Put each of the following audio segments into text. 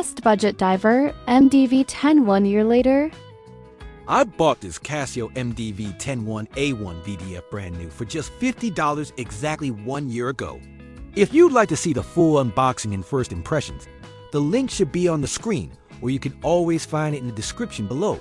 best budget diver, MDV-10 1 year later? I bought this Casio MDV-10-1A1VDF brand new for just $50 exactly 1 year ago. If you'd like to see the full unboxing and first impressions, the link should be on the screen, or you can always find it in the description below.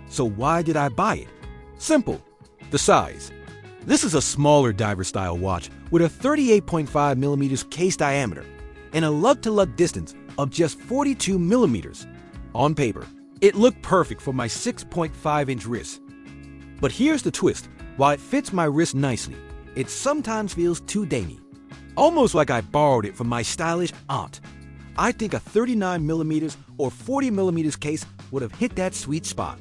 So why did I buy it? Simple. The size. This is a smaller diver style watch with a 38.5mm case diameter and a lug-to-lug distance of just 42mm. On paper, it looked perfect for my 6.5-inch wrist. But here's the twist. While it fits my wrist nicely, it sometimes feels too dainty. Almost like I borrowed it from my stylish aunt. I think a 39mm or 40mm case would have hit that sweet spot.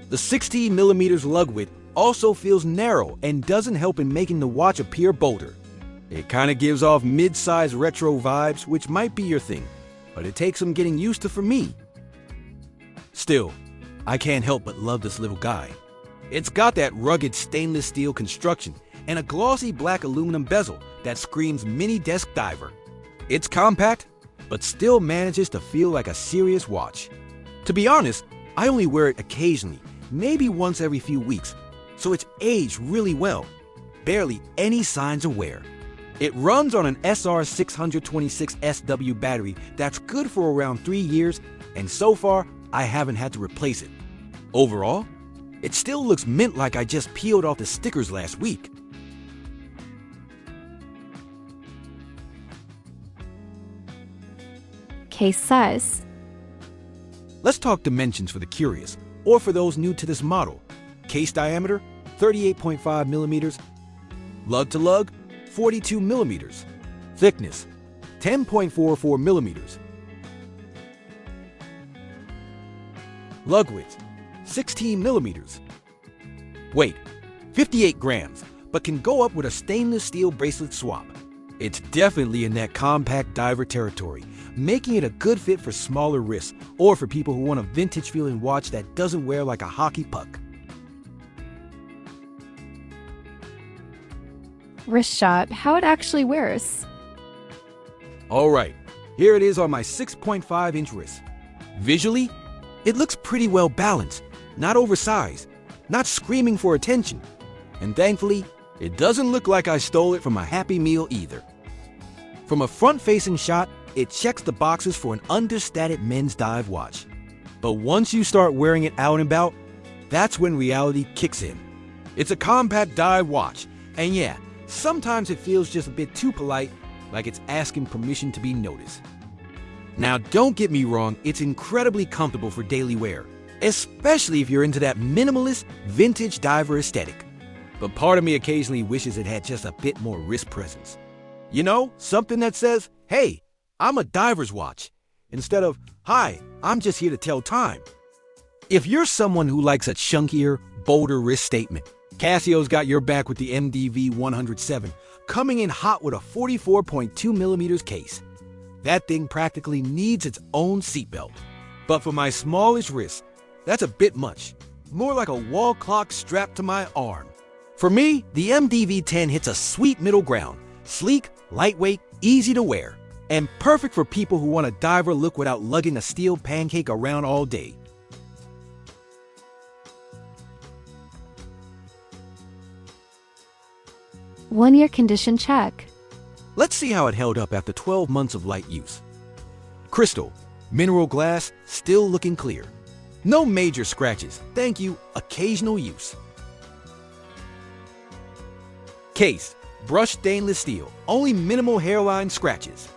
The 16mm lug width also feels narrow and doesn't help in making the watch appear bolder. It kind of gives off mid-size retro vibes, which might be your thing, but it takes some getting used to for me. Still, I can't help but love this little guy. It's got that rugged stainless steel construction and a glossy black aluminum bezel that screams mini desk diver. It's compact, but still manages to feel like a serious watch. To be honest, I only wear it occasionally, maybe once every few weeks, so it's aged really well. Barely any signs of wear. It runs on an SR626SW battery that's good for around 3 years, and so far, I haven't had to replace it. Overall, it still looks mint like I just peeled off the stickers last week. Case size. Let's talk dimensions for the curious, or for those new to this model. Case diameter, 38.5mm. Lug to lug, 42mm. Thickness, 10.44mm. Lug width, 16mm. Weight, 58 grams, but can go up with a stainless steel bracelet swap. It's definitely in that compact diver territory, making it a good fit for smaller wrists or for people who want a vintage feeling watch that doesn't wear like a hockey puck. Wrist shot, how it actually wears. Alright, here it is on my 6.5-inch wrist. Visually, it looks pretty well balanced, not oversized, not screaming for attention. And thankfully, it doesn't look like I stole it from a Happy Meal either. From a front-facing shot, it checks the boxes for an understated men's dive watch. But once you start wearing it out and about, that's when reality kicks in. It's a compact dive watch, and yeah, sometimes it feels just a bit too polite, like it's asking permission to be noticed. Now, don't get me wrong, it's incredibly comfortable for daily wear, especially if you're into that minimalist, vintage diver aesthetic. But part of me occasionally wishes it had just a bit more wrist presence. You know, something that says, hey, I'm a diver's watch, instead of, hi, I'm just here to tell time. If you're someone who likes a chunkier, bolder wrist statement, Casio's got your back with the MDV-1007, coming in hot with a 44.2mm case. That thing practically needs its own seatbelt. But for my smallest wrist, that's a bit much. More like a wall clock strapped to my arm. For me, the MDV-10 hits a sweet middle ground. Sleek, lightweight, easy to wear, and perfect for people who want a diver look without lugging a steel pancake around all day. One-year condition check. Let's see how it held up after 12 months of light use. Crystal, mineral glass, still looking clear. No major scratches, thank you, occasional use. Case, brushed stainless steel, only minimal hairline scratches.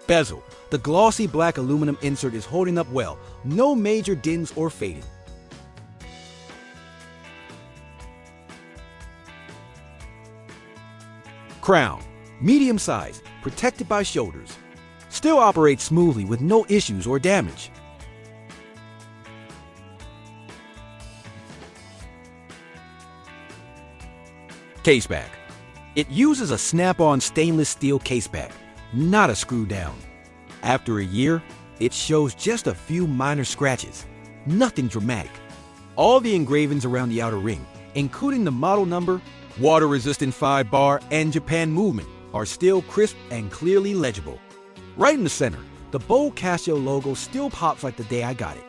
Bezel, the glossy black aluminum insert is holding up well, no major dings or fading. Crown, medium size, protected by shoulders. Still operates smoothly with no issues or damage. Case back. It uses a snap-on stainless steel case back, not a screw down. After a year, it shows just a few minor scratches, nothing dramatic. All the engravings around the outer ring, including the model number, water-resistant 5-bar, and Japan movement, are still crisp and clearly legible. Right in the center, the bold Casio logo still pops like the day I got it.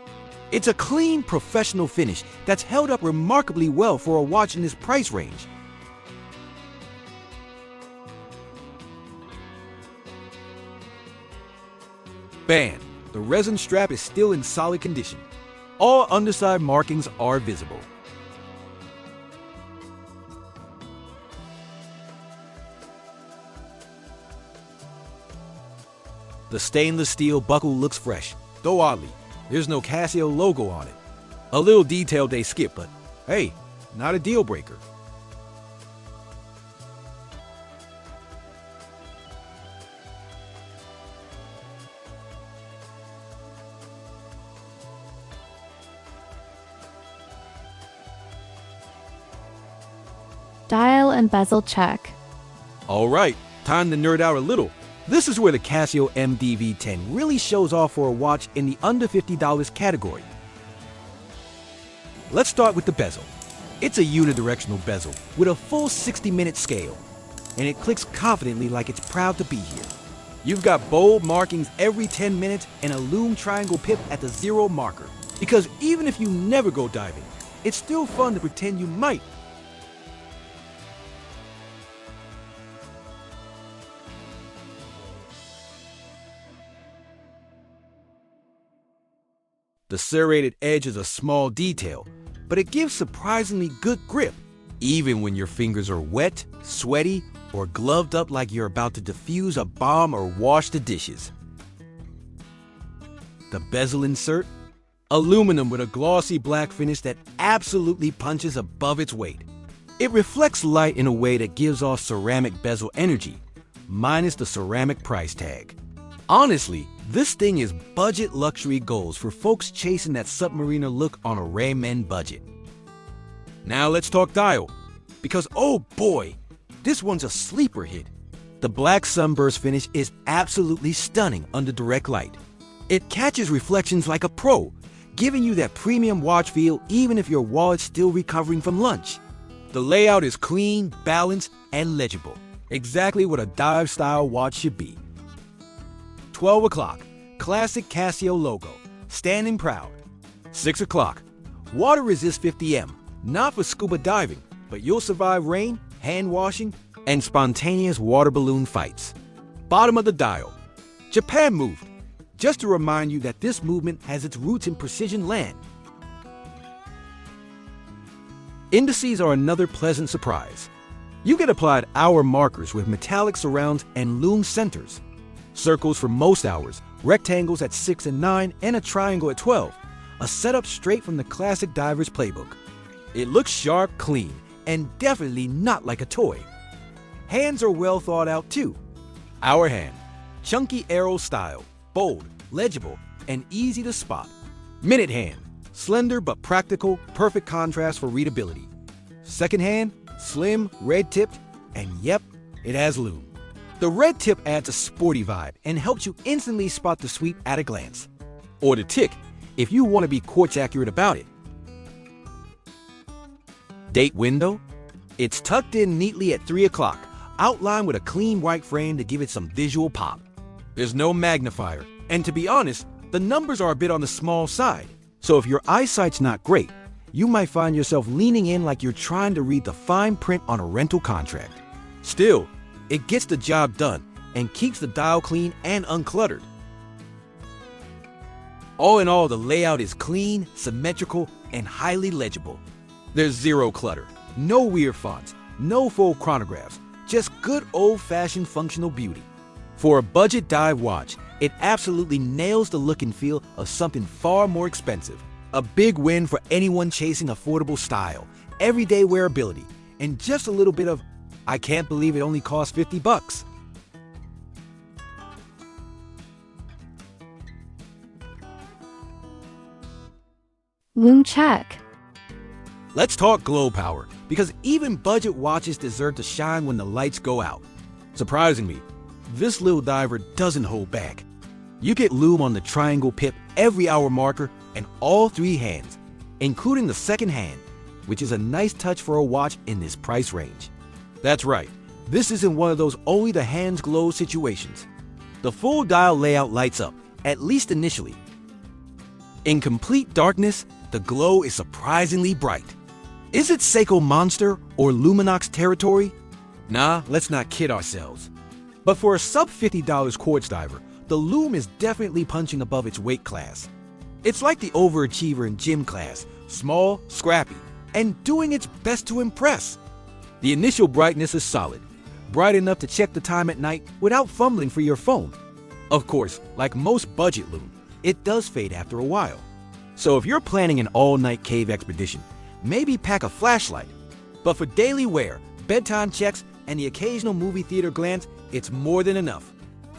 It's a clean, professional finish that's held up remarkably well for a watch in this price range. Band. The resin strap is still in solid condition. All underside markings are visible. The stainless steel buckle looks fresh, though oddly, there's no Casio logo on it. A little detail they skip, but hey, not a deal breaker. Dial and bezel check. All right, time to nerd out a little. This is where the Casio MDV-10 really shows off for a watch in the under $50 category. Let's start with the bezel. It's a unidirectional bezel with a full 60-minute scale, and it clicks confidently like it's proud to be here. You've got bold markings every 10 minutes and a Lume triangle pip at the 0 marker, because even if you never go diving, it's still fun to pretend you might. The serrated edge is a small detail, but it gives surprisingly good grip, even when your fingers are wet, sweaty, or gloved up like you're about to defuse a bomb or wash the dishes. The bezel insert? Aluminum with a glossy black finish that absolutely punches above its weight. It reflects light in a way that gives off ceramic bezel energy, minus the ceramic price tag. Honestly, this thing is budget luxury goals for folks chasing that submariner look on a Ramen budget. Now let's talk dial, because oh boy, this one's a sleeper hit. The black sunburst finish is absolutely stunning under direct light. It catches reflections like a pro, giving you that premium watch feel even if your wallet's still recovering from lunch. The layout is clean, balanced, and legible, exactly what a dive-style watch should be. 12 o'clock, classic Casio logo, standing proud. 6 o'clock, water resist 50M, not for scuba diving, but you'll survive rain, hand washing, and spontaneous water balloon fights. Bottom of the dial, Japan moved, just to remind you that this movement has its roots in precision land. Indices are another pleasant surprise. You get applied hour markers with metallic surrounds and Lume centers. Circles for most hours, rectangles at 6 and 9, and a triangle at 12. A setup straight from the classic diver's playbook. It looks sharp, clean, and definitely not like a toy. Hands are well thought out too. Hour hand, chunky arrow style, bold, legible, and easy to spot. Minute hand, slender but practical, perfect contrast for readability. Second hand, slim, red-tipped, and yep, it has Lume. The red tip adds a sporty vibe and helps you instantly spot the sweep at a glance. Or the tick, if you want to be quartz accurate about it. Date window? It's tucked in neatly at 3 o'clock, outlined with a clean white frame to give it some visual pop. There's no magnifier, and to be honest, the numbers are a bit on the small side. So if your eyesight's not great, you might find yourself leaning in like you're trying to read the fine print on a rental contract. Still, it gets the job done and keeps the dial clean and uncluttered. All in all, the layout is clean, symmetrical, and highly legible. There's zero clutter, no weird fonts, no full chronographs, just good old-fashioned functional beauty. For a budget dive watch, it absolutely nails the look and feel of something far more expensive. A big win for anyone chasing affordable style, everyday wearability, and just a little bit of I can't believe it only cost 50 bucks. Lume check. Let's talk glow power, because even budget watches deserve to shine when the lights go out. Surprisingly, this little diver doesn't hold back. You get Lume on the triangle pip every hour marker and all 3 hands, including the second hand, which is a nice touch for a watch in this price range. That's right, this isn't one of those only the hands glow situations. The full dial layout lights up, at least initially. In complete darkness, the glow is surprisingly bright. Is it Seiko Monster or Luminox territory? Nah, let's not kid ourselves. But for a sub $50 quartz diver, the Lume is definitely punching above its weight class. It's like the overachiever in gym class, small, scrappy, and doing its best to impress. The initial brightness is solid, bright enough to check the time at night without fumbling for your phone. Of course, like most budget Lume, it does fade after a while. So if you're planning an all-night cave expedition, maybe pack a flashlight. But for daily wear, bedtime checks, and the occasional movie theater glance, it's more than enough.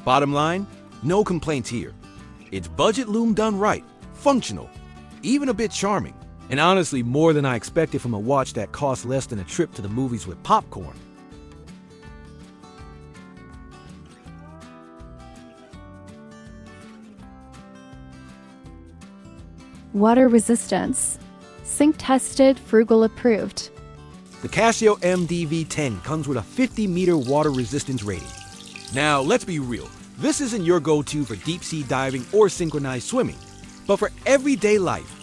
Bottom line, no complaints here. It's budget Lume done right, functional, even a bit charming, and honestly more than I expected from a watch that costs less than a trip to the movies with popcorn. Water resistance. Sink tested, Frugal approved. The Casio MDV-10 comes with a 50-meter water resistance rating. Now, let's be real, this isn't your go-to for deep-sea diving or synchronized swimming, but for everyday life,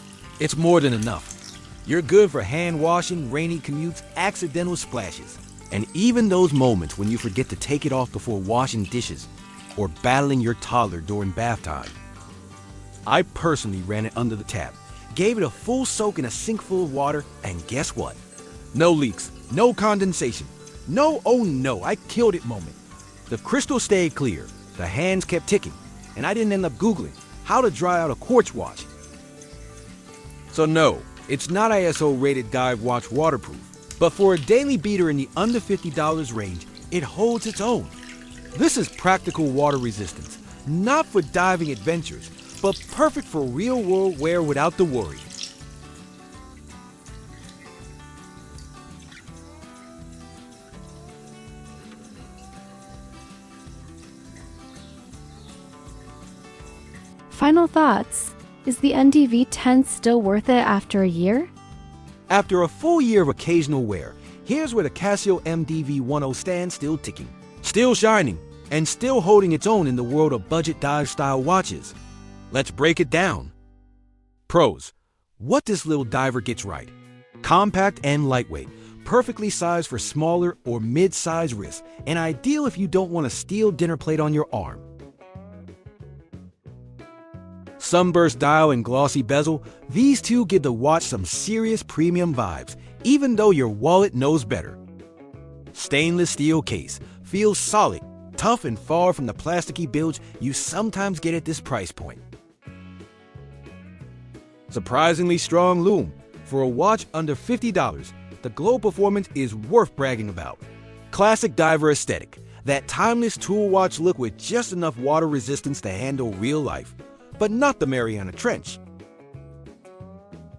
it's more than enough. You're good for hand washing, rainy commutes, accidental splashes, and even those moments when you forget to take it off before washing dishes or battling your toddler during bath time. I personally ran it under the tap, gave it a full soak in a sink full of water, and guess what? No leaks, no condensation, no "oh no, I killed it" moment. The crystal stayed clear, the hands kept ticking, and I didn't end up Googling how to dry out a quartz watch. So no, it's not ISO rated dive watch waterproof, but for a daily beater in the under $50 range, it holds its own. This is practical water resistance, not for diving adventures, but perfect for real-world wear without the worry. Final thoughts. Is the MDV-10 still worth it after a year? After a full year of occasional wear, here's where the Casio MDV-10 stands still ticking, still shining, and still holding its own in the world of budget dive-style watches. Let's break it down. Pros. What this little diver gets right. Compact and lightweight, perfectly sized for smaller or mid-size wrists, and ideal if you don't want a steel dinner plate on your arm. Sunburst dial and glossy bezel, these two give the watch some serious premium vibes, even though your wallet knows better. Stainless steel case, feels solid, tough, and far from the plasticky bilge you sometimes get at this price point. Surprisingly strong Lume. For a watch under $50, the glow performance is worth bragging about. Classic diver aesthetic, that timeless tool watch look with just enough water resistance to handle real life, but not the Mariana Trench.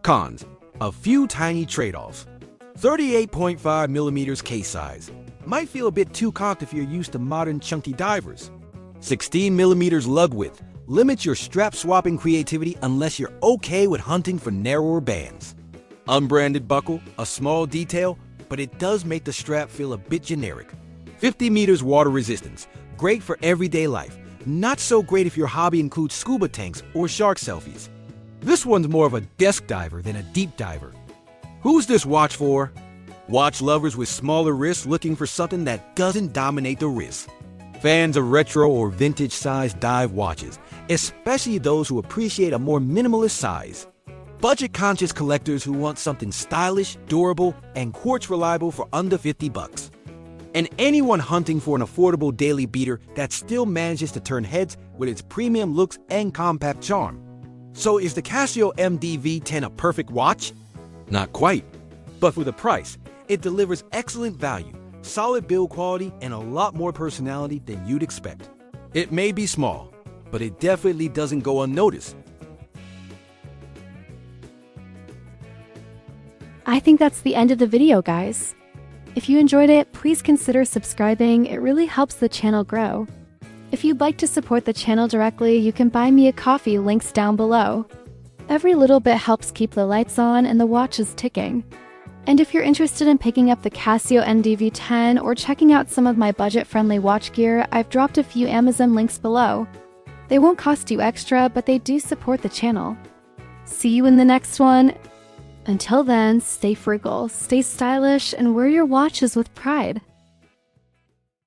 Cons. A few tiny trade-offs. 38.5mm case size. Might feel a bit too cocked if you're used to modern chunky divers. 16mm lug width. Limits your strap swapping creativity unless you're okay with hunting for narrower bands. Unbranded buckle, a small detail, but it does make the strap feel a bit generic. 50 meters water resistance. Great for everyday life. Not so great if your hobby includes scuba tanks or shark selfies. This one's more of a desk diver than a deep diver. Who's this watch for? Watch lovers with smaller wrists looking for something that doesn't dominate the wrist. Fans of retro or vintage-sized dive watches, especially those who appreciate a more minimalist size. Budget-conscious collectors who want something stylish, durable, and quartz-reliable for under $50. And anyone hunting for an affordable daily beater that still manages to turn heads with its premium looks and compact charm. So is the Casio MDV-10 a perfect watch? Not quite. But for the price, it delivers excellent value, solid build quality, and a lot more personality than you'd expect. It may be small, but it definitely doesn't go unnoticed. I think that's the end of the video, guys. If you enjoyed it, please consider subscribing. It really helps the channel grow. If you'd like to support the channel directly, you can buy me a coffee, links down below. Every little bit helps keep the lights on and the watches ticking. And if you're interested in picking up the Casio MDV-10 or checking out some of my budget-friendly watch gear, I've dropped a few Amazon links below. They won't cost you extra, but they do support the channel. See you in the next one. Until then, stay frugal, stay stylish, and wear your watches with pride.